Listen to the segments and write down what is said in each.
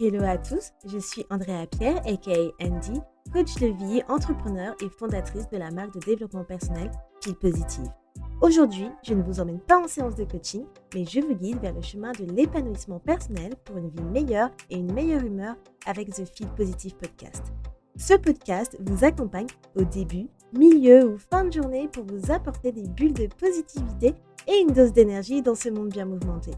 Hello à tous, je suis Andrea Pierre, aka Andy, coach de vie, entrepreneur et fondatrice de la marque de développement personnel Feel Positive. Aujourd'hui, je ne vous emmène pas en séance de coaching, mais je vous guide vers le chemin de l'épanouissement personnel pour une vie meilleure et une meilleure humeur avec The Feel Positive Podcast. Ce podcast vous accompagne au début, milieu ou fin de journée pour vous apporter des bulles de positivité et une dose d'énergie dans ce monde bien mouvementé.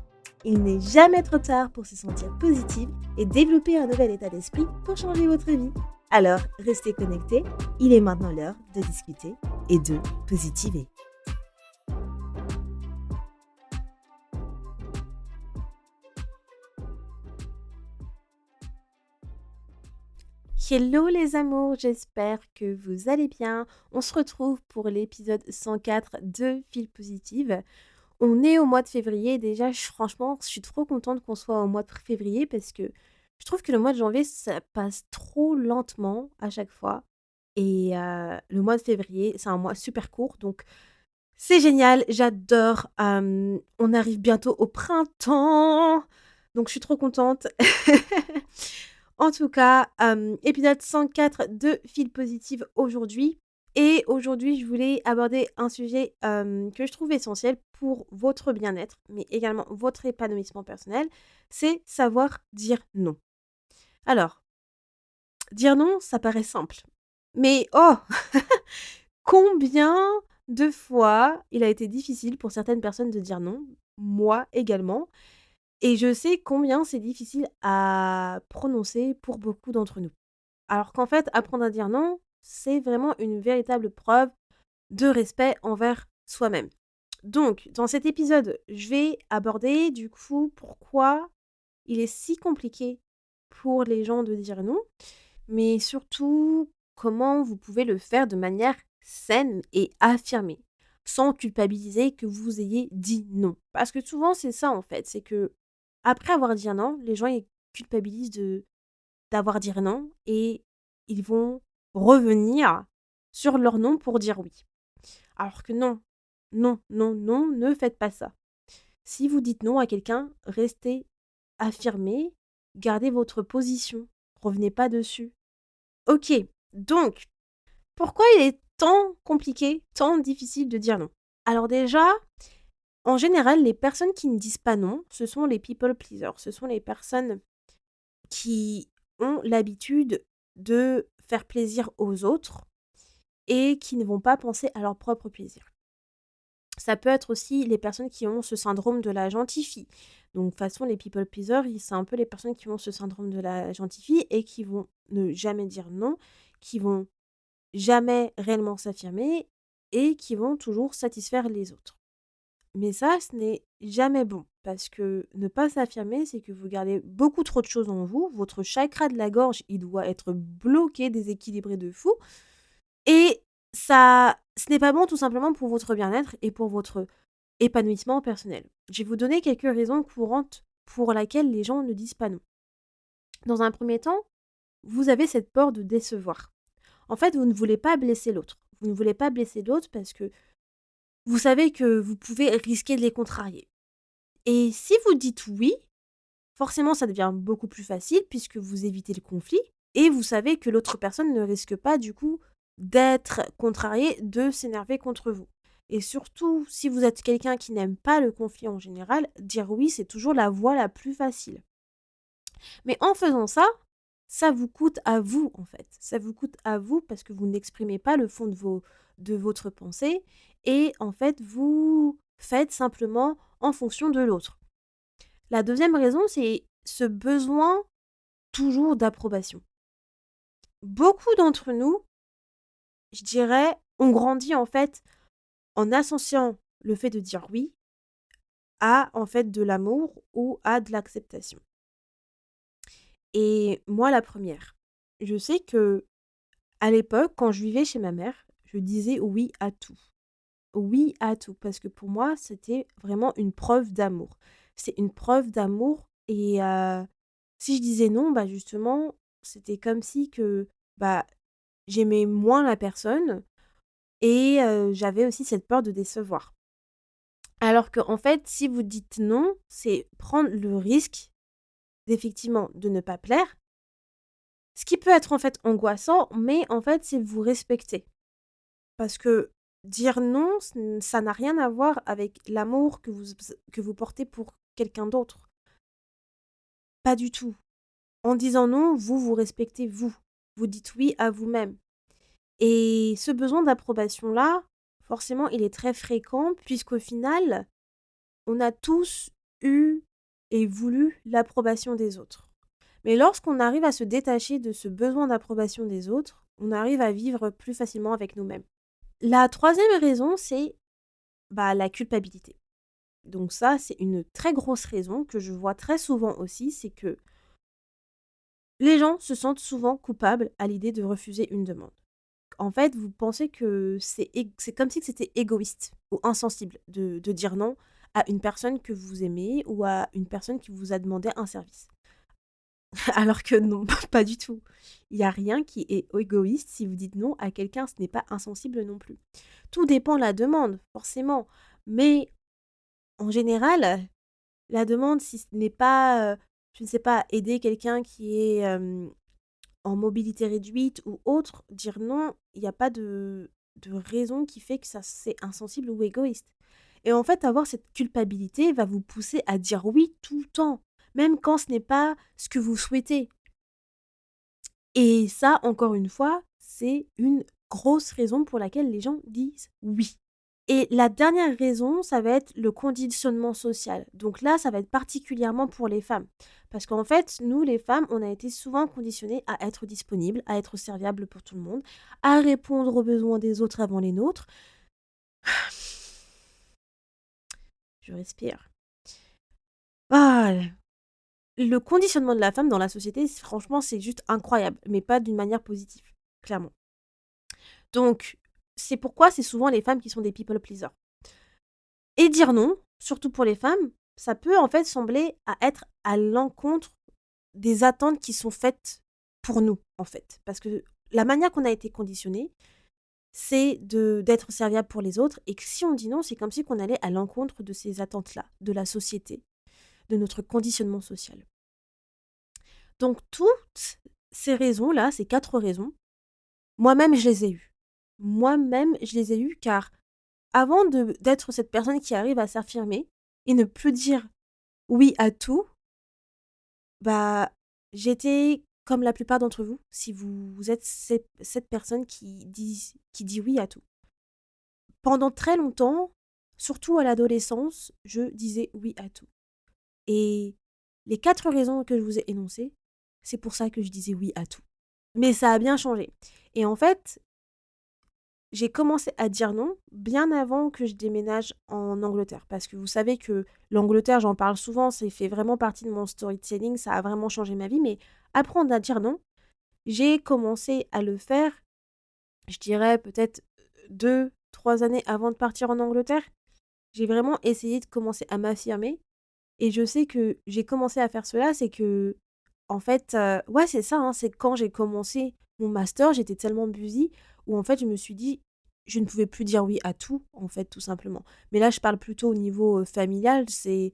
Il n'est jamais trop tard pour se sentir positive et développer un nouvel état d'esprit pour changer votre vie. Alors, restez connectés, il est maintenant l'heure de discuter et de positiver. Hello les amours, j'espère que vous allez bien. On se retrouve pour l'épisode 104 de Feel Positive. On est au mois de février, déjà franchement je suis trop contente qu'on soit au mois de février parce que je trouve que le mois de janvier ça passe trop lentement à chaque fois et le mois de février c'est un mois super court donc c'est génial, j'adore, on arrive bientôt au printemps donc je suis trop contente. En tout cas, épisode 104 de Feel Positive aujourd'hui. Et aujourd'hui, je voulais aborder un sujet que je trouve essentiel pour votre bien-être, mais également votre épanouissement personnel, c'est savoir dire non. Alors, dire non, ça paraît simple. Mais oh combien de fois il a été difficile pour certaines personnes de dire non, moi également. Et je sais combien c'est difficile à prononcer pour beaucoup d'entre nous. Alors qu'en fait, apprendre à dire non, c'est vraiment une véritable preuve de respect envers soi-même. Donc, dans cet épisode, je vais aborder du coup pourquoi il est si compliqué pour les gens de dire non, mais surtout comment vous pouvez le faire de manière saine et affirmée, sans culpabiliser que vous ayez dit non. Parce que souvent, c'est ça en fait, c'est que après avoir dit non, les gens ils culpabilisent d'avoir dit non et ils vont revenir sur leur non pour dire oui. Alors que non, non, non, non, ne faites pas ça. Si vous dites non à quelqu'un, restez affirmé, gardez votre position, revenez pas dessus. Ok, donc, pourquoi il est tant compliqué, tant difficile de dire non? Alors déjà, en général, les personnes qui ne disent pas non, ce sont les people pleasers, ce sont les personnes qui ont l'habitude de faire plaisir aux autres et qui ne vont pas penser à leur propre plaisir. Ça peut être aussi les personnes qui ont ce syndrome de la gentille fille. Donc, de toute façon, les people pleasers, c'est un peu les personnes qui ont ce syndrome de la gentille fille et qui vont ne jamais dire non, qui vont jamais réellement s'affirmer et qui vont toujours satisfaire les autres. Mais ça, ce n'est jamais bon parce que ne pas s'affirmer, c'est que vous gardez beaucoup trop de choses en vous. Votre chakra de la gorge, il doit être bloqué, déséquilibré de fou. Et ça, ce n'est pas bon tout simplement pour votre bien-être et pour votre épanouissement personnel. Je vais vous donner quelques raisons courantes pour lesquelles les gens ne disent pas non. Dans un premier temps, vous avez cette peur de décevoir. En fait, vous ne voulez pas blesser l'autre. Vous ne voulez pas blesser l'autre parce que vous savez que vous pouvez risquer de les contrarier. Et si vous dites oui, forcément ça devient beaucoup plus facile puisque vous évitez le conflit et vous savez que l'autre personne ne risque pas du coup d'être contrariée, de s'énerver contre vous. Et surtout, si vous êtes quelqu'un qui n'aime pas le conflit en général, dire oui, c'est toujours la voie la plus facile. Mais en faisant ça, ça vous coûte à vous en fait. Ça vous coûte à vous parce que vous n'exprimez pas le fond de votre pensée et en fait, vous faites simplement en fonction de l'autre. La deuxième raison, c'est ce besoin toujours d'approbation. Beaucoup d'entre nous, je dirais, ont grandi en fait en associant le fait de dire oui à en fait de l'amour ou à de l'acceptation. Et moi la première, je sais que à l'époque quand je vivais chez ma mère, je disais oui à tout. Oui à tout parce que pour moi, c'était vraiment une preuve d'amour. C'est une preuve d'amour et si je disais non, bah, justement, c'était comme si que, bah, j'aimais moins la personne et j'avais aussi cette peur de décevoir. Alors qu'en fait, si vous dites non, c'est prendre le risque d'effectivement de ne pas plaire, ce qui peut être en fait angoissant, mais en fait, c'est vous respecter. Parce que dire non, ça n'a rien à voir avec l'amour que vous portez pour quelqu'un d'autre. Pas du tout. En disant non, vous vous respectez vous. Vous dites oui à vous-même. Et ce besoin d'approbation-là, forcément, il est très fréquent puisqu'au final, on a tous eu et voulu l'approbation des autres. Mais lorsqu'on arrive à se détacher de ce besoin d'approbation des autres, on arrive à vivre plus facilement avec nous-mêmes. La troisième raison, c'est la culpabilité. Donc ça, c'est une très grosse raison que je vois très souvent aussi, c'est que les gens se sentent souvent coupables à l'idée de refuser une demande. En fait, vous pensez que c'est comme si c'était égoïste ou insensible de dire non à une personne que vous aimez ou à une personne qui vous a demandé un service. Alors que non, pas du tout. Il y a rien qui est égoïste si vous dites non à quelqu'un, ce n'est pas insensible non plus. Tout dépend de la demande, forcément, mais en général, la demande, si ce n'est pas, je ne sais pas, aider quelqu'un qui est, en mobilité réduite ou autre, dire non, il y a pas de raison qui fait que ça c'est insensible ou égoïste. Et en fait, avoir cette culpabilité va vous pousser à dire oui tout le temps, même quand ce n'est pas ce que vous souhaitez. Et ça, encore une fois, c'est une grosse raison pour laquelle les gens disent oui. Et la dernière raison, ça va être le conditionnement social. Donc là, ça va être particulièrement pour les femmes. Parce qu'en fait, nous, les femmes, on a été souvent conditionnées à être disponibles, à être serviables pour tout le monde, à répondre aux besoins des autres avant les nôtres. Je respire. Ah, le conditionnement de la femme dans la société, franchement, c'est juste incroyable, mais pas d'une manière positive, clairement. Donc, c'est pourquoi c'est souvent les femmes qui sont des people pleasers. Et dire non, surtout pour les femmes, ça peut en fait sembler à être à l'encontre des attentes qui sont faites pour nous, en fait. Parce que la manière qu'on a été conditionné, c'est d'être serviable pour les autres et que si on dit non, c'est comme si on allait à l'encontre de ces attentes-là, de la société, de notre conditionnement social. Donc toutes ces raisons-là, ces 4 raisons, moi-même je les ai eues. Moi-même je les ai eues car avant d'être cette personne qui arrive à s'affirmer et ne plus dire oui à tout, bah, j'étais comme la plupart d'entre vous, si vous êtes cette personne qui dit oui à tout. Pendant très longtemps, surtout à l'adolescence, je disais oui à tout. Et les 4 raisons que je vous ai énoncées, c'est pour ça que je disais oui à tout. Mais ça a bien changé. Et en fait, j'ai commencé à dire non bien avant que je déménage en Angleterre. Parce que vous savez que l'Angleterre, j'en parle souvent, ça fait vraiment partie de mon storytelling, ça a vraiment changé ma vie. Mais apprendre à dire non, j'ai commencé à le faire, je dirais peut-être 2, 3 années avant de partir en Angleterre. J'ai vraiment essayé de commencer à m'affirmer. Et je sais que j'ai commencé à faire cela, c'est que, en fait, ouais, c'est ça, hein, c'est quand j'ai commencé mon master, j'étais tellement busy où en fait, je me suis dit: «Je ne pouvais plus dire oui à tout», en fait, tout simplement. Mais là, je parle plutôt au niveau, familial. C'est,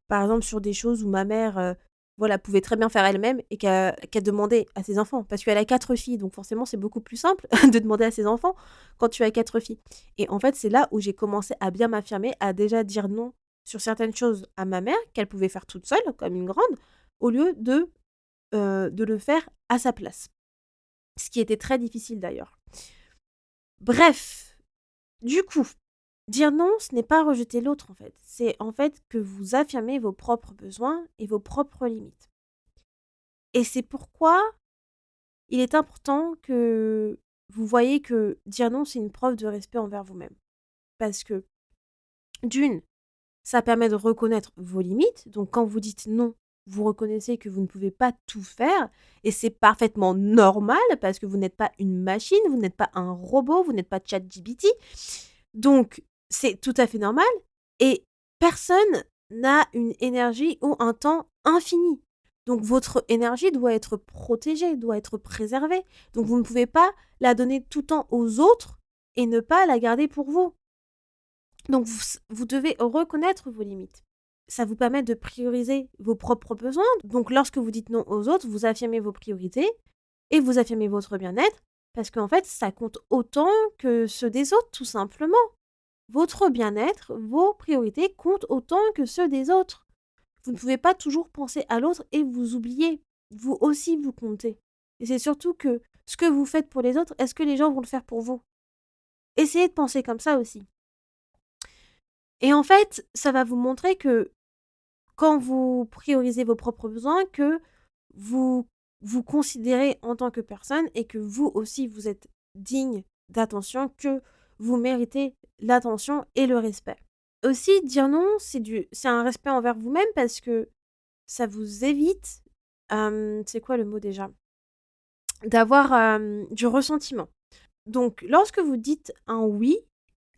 par exemple, sur des choses où ma mère, voilà, pouvait très bien faire elle-même et qu'elle demandait à ses enfants. Parce qu'elle a 4 filles, donc forcément, c'est beaucoup plus simple de demander à ses enfants quand tu as 4 filles. Et en fait, c'est là où j'ai commencé à bien m'affirmer, à déjà dire non sur certaines choses à ma mère, qu'elle pouvait faire toute seule, comme une grande, au lieu de le faire à sa place. Ce qui était très difficile d'ailleurs. Bref, du coup, dire non, ce n'est pas rejeter l'autre en fait. C'est en fait que vous affirmez vos propres besoins et vos propres limites. Et c'est pourquoi il est important que vous voyez que dire non, c'est une preuve de respect envers vous-même. Parce que, d'une, ça permet de reconnaître vos limites. Donc quand vous dites non, vous reconnaissez que vous ne pouvez pas tout faire et c'est parfaitement normal parce que vous n'êtes pas une machine, vous n'êtes pas un robot, vous n'êtes pas ChatGPT. Donc c'est tout à fait normal et personne n'a une énergie ou un temps infini. Donc votre énergie doit être protégée, doit être préservée. Donc vous ne pouvez pas la donner tout le temps aux autres et ne pas la garder pour vous. Donc vous devez reconnaître vos limites. ça vous permet de prioriser vos propres besoins. Donc lorsque vous dites non aux autres, vous affirmez vos priorités et vous affirmez votre bien-être parce qu'en fait, ça compte autant que ceux des autres, tout simplement. Votre bien-être, vos priorités comptent autant que ceux des autres. Vous ne pouvez pas toujours penser à l'autre et vous oublier. Vous aussi, vous comptez. Et c'est surtout que ce que vous faites pour les autres, est-ce que les gens vont le faire pour vous? Essayez de penser comme ça aussi. Et en fait, ça va vous montrer que quand vous priorisez vos propres besoins, que vous vous considérez en tant que personne et que vous aussi, vous êtes digne d'attention, que vous méritez l'attention et le respect. Aussi, dire non, c'est un respect envers vous-même parce que ça vous évite, c'est quoi le mot déjà? D'avoir, du ressentiment. Donc lorsque vous dites un «oui»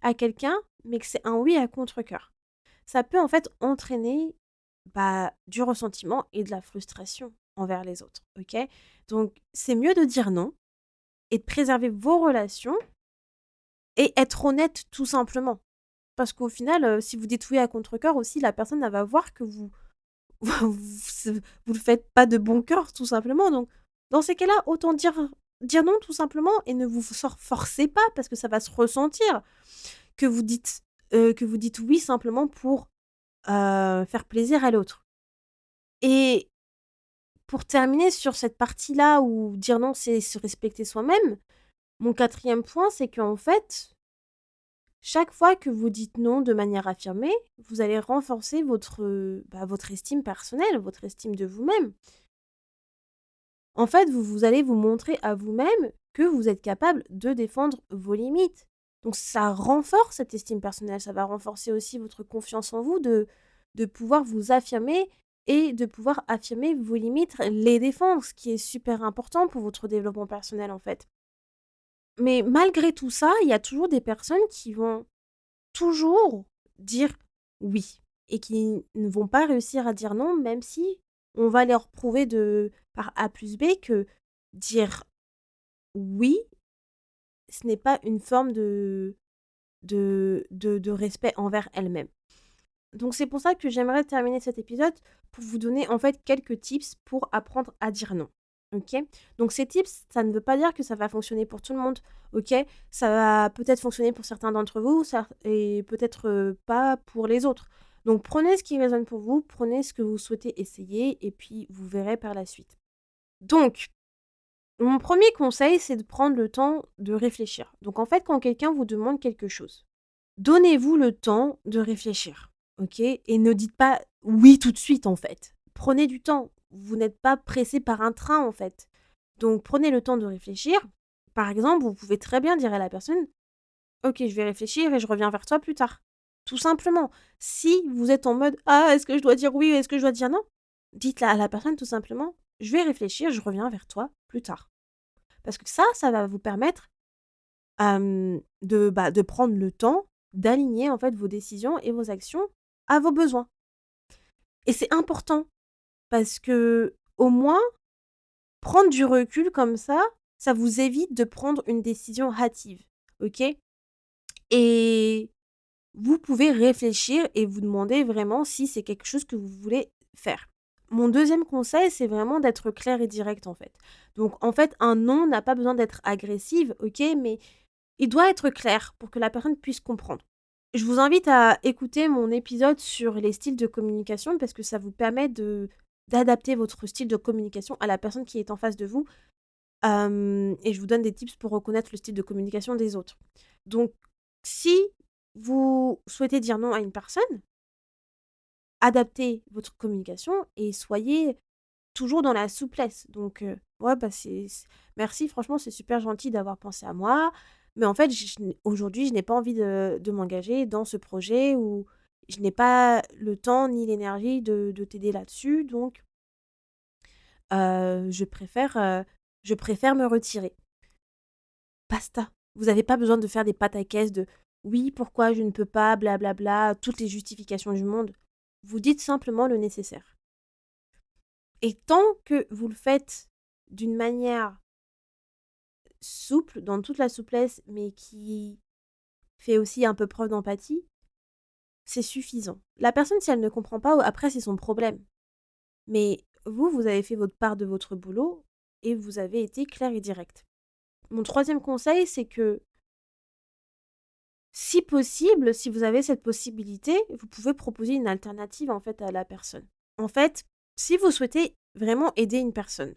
à quelqu'un, mais que c'est un «oui» à contre-cœur, ça peut en fait entraîner, bah, du ressentiment et de la frustration envers les autres, OK? Donc c'est mieux de dire non et de préserver vos relations et être honnête tout simplement. Parce qu'au final, si vous dites «oui» à contre-cœur aussi, la personne elle va voir que vous vous le faites pas de bon cœur tout simplement. Donc dans ces cas-là, autant dire non tout simplement et ne vous forcez pas parce que ça va se ressentir que vous dites «oui» simplement pour, faire plaisir à l'autre. Et pour terminer sur cette partie-là où dire non, c'est se respecter soi-même, mon quatrième point, c'est qu'en fait, chaque fois que vous dites non de manière affirmée, vous allez renforcer votre estime personnelle, votre estime de vous-même. En fait, vous allez vous montrer à vous-même que vous êtes capable de défendre vos limites. Donc ça renforce cette estime personnelle, ça va renforcer aussi votre confiance en vous de pouvoir vous affirmer et de pouvoir affirmer vos limites, les défendre, ce qui est super important pour votre développement personnel, en fait. Mais malgré tout ça, il y a toujours des personnes qui vont toujours dire «oui» et qui ne vont pas réussir à dire «non», même si on va leur prouver par A plus B que dire «oui», ce n'est pas une forme de respect envers elles-mêmes. Donc c'est pour ça que j'aimerais terminer cet épisode pour vous donner, en fait, quelques tips pour apprendre à dire non. OK? Donc ces tips, ça ne veut pas dire que ça va fonctionner pour tout le monde, OK? Ça va peut-être fonctionner pour certains d'entre vous, ça et peut-être, pas pour les autres. Donc prenez ce qui résonne pour vous, prenez ce que vous souhaitez essayer et puis vous verrez par la suite. Donc mon premier conseil, c'est de prendre le temps de réfléchir. Donc en fait, quand quelqu'un vous demande quelque chose, donnez-vous le temps de réfléchir, OK? Et ne dites pas «oui» tout de suite, en fait. Prenez du temps. Vous n'êtes pas pressé par un train, en fait. Donc prenez le temps de réfléchir. Par exemple, vous pouvez très bien dire à la personne: «OK, je vais réfléchir et je reviens vers toi plus tard». Tout simplement. Si vous êtes en mode: «Ah, est-ce que je dois dire oui ou est-ce que je dois dire non?» dites à la personne tout simplement: «Je vais réfléchir, je reviens vers toi plus tard». Parce que ça va vous permettre, de prendre le temps d'aligner, en fait, vos décisions et vos actions à vos besoins. Et c'est important parce que au moins, prendre du recul comme ça vous évite de prendre une décision hâtive, OK? Et vous pouvez réfléchir et vous demander vraiment si c'est quelque chose que vous voulez faire. Mon deuxième conseil, c'est vraiment d'être clair et direct, en fait. Donc en fait, un non n'a pas besoin d'être agressif, OK? Mais il doit être clair pour que la personne puisse comprendre. Je vous invite à écouter mon épisode sur les styles de communication parce que ça vous permet d'adapter votre style de communication à la personne qui est en face de vous, et je vous donne des tips pour reconnaître le style de communication des autres. Donc si vous souhaitez dire non à une personne, adaptez votre communication et soyez toujours dans la souplesse. Donc ouais, bah, merci franchement, c'est super gentil d'avoir pensé à moi, mais en fait, aujourd'hui, je n'ai pas envie de m'engager dans ce projet où je n'ai pas le temps ni l'énergie de t'aider là-dessus, donc je préfère me retirer. Basta. Vous avez pas besoin de faire des pataquès de: «Oui, pourquoi je ne peux pas, blablabla», toutes les justifications du monde. Vous dites simplement le nécessaire et tant que vous le faites d'une manière souple, dans toute la souplesse, mais qui fait aussi un peu preuve d'empathie, c'est suffisant. La personne, si elle ne comprend pas, après, c'est son problème. Mais vous, vous avez fait votre part de votre boulot et vous avez été clair et direct. Mon troisième conseil, c'est que si possible, si vous avez cette possibilité, vous pouvez proposer une alternative en fait à la personne. En fait, si vous souhaitez vraiment aider une personne,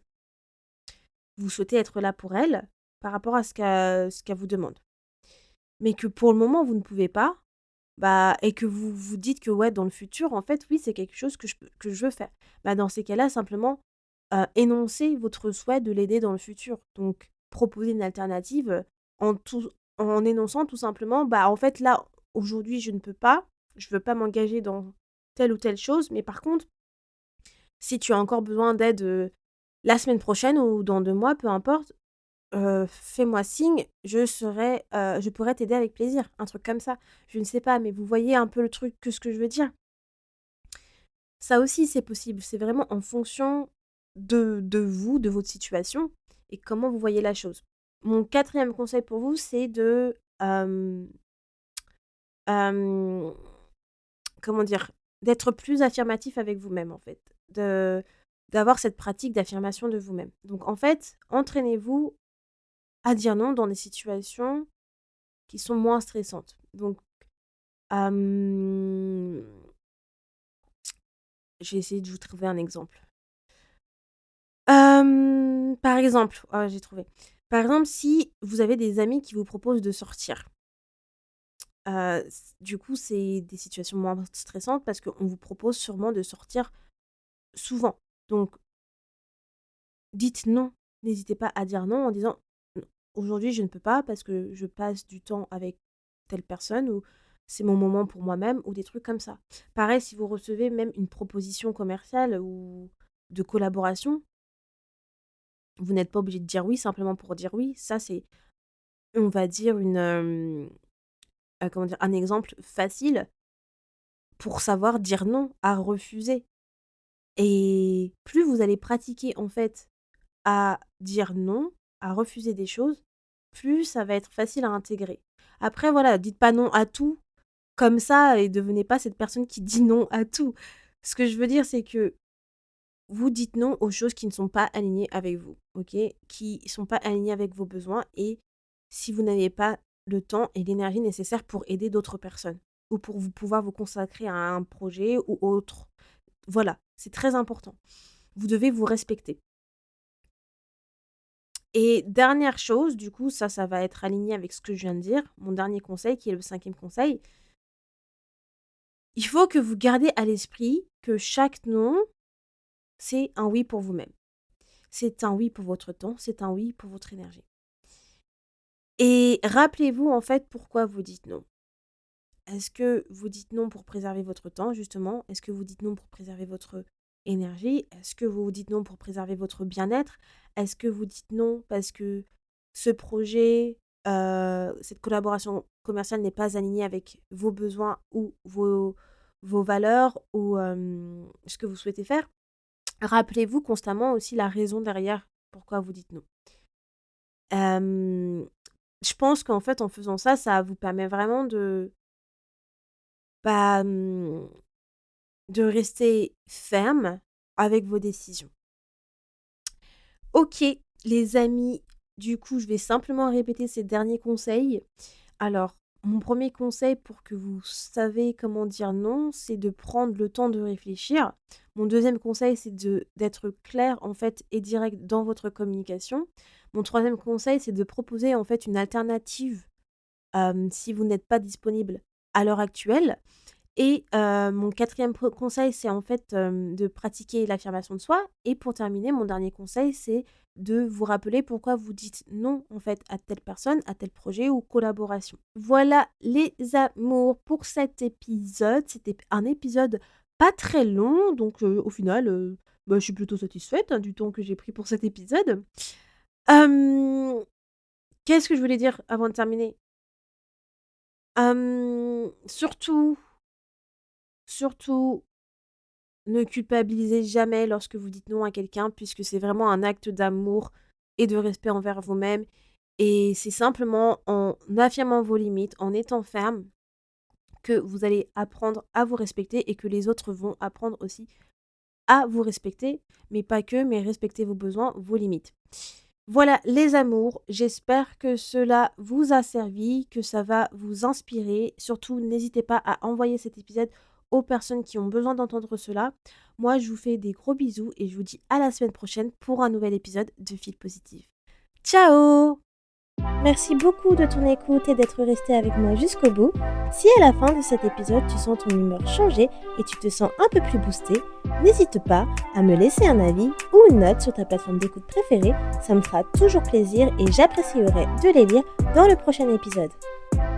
vous souhaitez être là pour elle par rapport à ce qu'elle vous demande. Mais que pour le moment, vous ne pouvez pas, bah, et que vous vous dites que ouais, dans le futur, en fait, oui, c'est quelque chose que je veux faire. Bah, dans ces cas-là, simplement énoncez votre souhait de l'aider dans le futur. Donc, proposer une alternative en énonçant tout simplement, bah, en fait, là, aujourd'hui, je ne peux pas, je ne veux pas m'engager dans telle ou telle chose, mais par contre, si tu as encore besoin d'aide la semaine prochaine ou dans 2 mois, peu importe, fais-moi signe, je pourrais t'aider avec plaisir, un truc comme ça. Je ne sais pas, mais vous voyez un peu le truc que ce que je veux dire? Ça aussi, c'est possible. C'est vraiment en fonction de vous, de votre situation et comment vous voyez la chose. Mon quatrième conseil pour vous, c'est de, hem, comment dire? D'être plus affirmatif avec vous-même, en fait. D'avoir cette pratique d'affirmation de vous-même. Donc en fait, entraînez-vous à dire non dans des situations qui sont moins stressantes. Donc, hem, je vais essayer de vous trouver un exemple. Par exemple, ah j'ai trouvé. Par exemple, si vous avez des amis qui vous proposent de sortir, du coup, c'est des situations moins stressantes parce qu'on vous propose sûrement de sortir souvent. Donc dites non. N'hésitez pas à dire non en disant: «N aujourd'hui, je ne peux pas parce que je passe du temps avec telle personne» ou «C'est mon moment pour moi-même» ou des trucs comme ça. Pareil, si vous recevez même une proposition commerciale ou de collaboration, vous n'êtes pas obligé de dire oui simplement pour dire oui. Ça, c'est, on va dire, comment dire? Un exemple facile pour savoir dire non, à refuser. Et plus vous allez pratiquer, en fait, à dire non, à refuser des choses, plus ça va être facile à intégrer. Après voilà, dites pas non à tout comme ça et devenez pas cette personne qui dit non à tout. Ce que je veux dire, c'est que vous dites non aux choses qui ne sont pas alignées avec vous, OK? Qui sont pas alignées avec vos besoins et si vous n'avez pas le temps et l'énergie nécessaires pour aider d'autres personnes ou pour vous pouvoir vous consacrer à un projet ou autre. Voilà, c'est très important. Vous devez vous respecter. Et dernière chose, du coup, ça va être aligné avec ce que je viens de dire, mon dernier conseil qui est le cinquième conseil, il faut que vous gardez à l'esprit que chaque non, c'est un oui pour vous-même. C'est un oui pour votre temps, c'est un oui pour votre énergie. Et rappelez-vous en fait pourquoi vous dites non. Est-ce que vous dites non pour préserver votre temps justement? Est-ce que vous dites non pour préserver votre énergie? Est-ce que vous dites non pour préserver votre bien-être? Est-ce que vous dites non parce que ce projet, cette collaboration commerciale n'est pas alignée avec vos besoins ou vos valeurs ou ce que vous souhaitez faire? Rappelez-vous constamment aussi la raison derrière pourquoi vous dites non. Hem, je pense qu'en fait, en faisant ça, ça vous permet vraiment bah, de rester ferme avec vos décisions. OK, les amis, du coup, je vais simplement répéter ces derniers conseils. Alors, mon premier conseil pour que vous savez comment dire non, c'est de prendre le temps de réfléchir. Mon deuxième conseil, c'est d'être clair, en fait, et direct dans votre communication. Mon troisième conseil, c'est de proposer, en fait, une alternative, si vous n'êtes pas disponible à l'heure actuelle. Et mon quatrième conseil, c'est en fait, de pratiquer l'affirmation de soi et pour terminer, mon dernier conseil, c'est de vous rappeler pourquoi vous dites non, en fait, à telle personne, à tel projet ou collaboration. Voilà les amours pour cet épisode. C'était un épisode pas très long donc au final, bah, je suis plutôt satisfaite, hein, du temps que j'ai pris pour cet épisode. Hem, qu'est-ce que je voulais dire avant de terminer? Surtout, surtout ne culpabilisez jamais lorsque vous dites non à quelqu'un, puisque c'est vraiment un acte d'amour et de respect envers vous-même. Et c'est simplement en affirmant vos limites, en étant ferme, que vous allez apprendre à vous respecter et que les autres vont apprendre aussi à vous respecter, mais pas que, mais respecter vos besoins, vos limites. Voilà les amours, j'espère que cela vous a servi, que ça va vous inspirer. Surtout, n'hésitez pas à envoyer cet épisode aux personnes qui ont besoin d'entendre cela. Moi, je vous fais des gros bisous et je vous dis à la semaine prochaine pour un nouvel épisode de Fil Positif. Ciao! Merci beaucoup de ton écoute et d'être resté avec moi jusqu'au bout. Si à la fin de cet épisode tu sens ton humeur changer et tu te sens un peu plus boosté, n'hésite pas à me laisser un avis ou une note sur ta plateforme d'écoute préférée, ça me fera toujours plaisir et j'apprécierai de les lire dans le prochain épisode.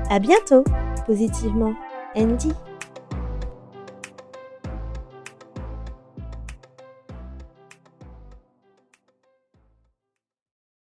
À bientôt, positivement, Andy.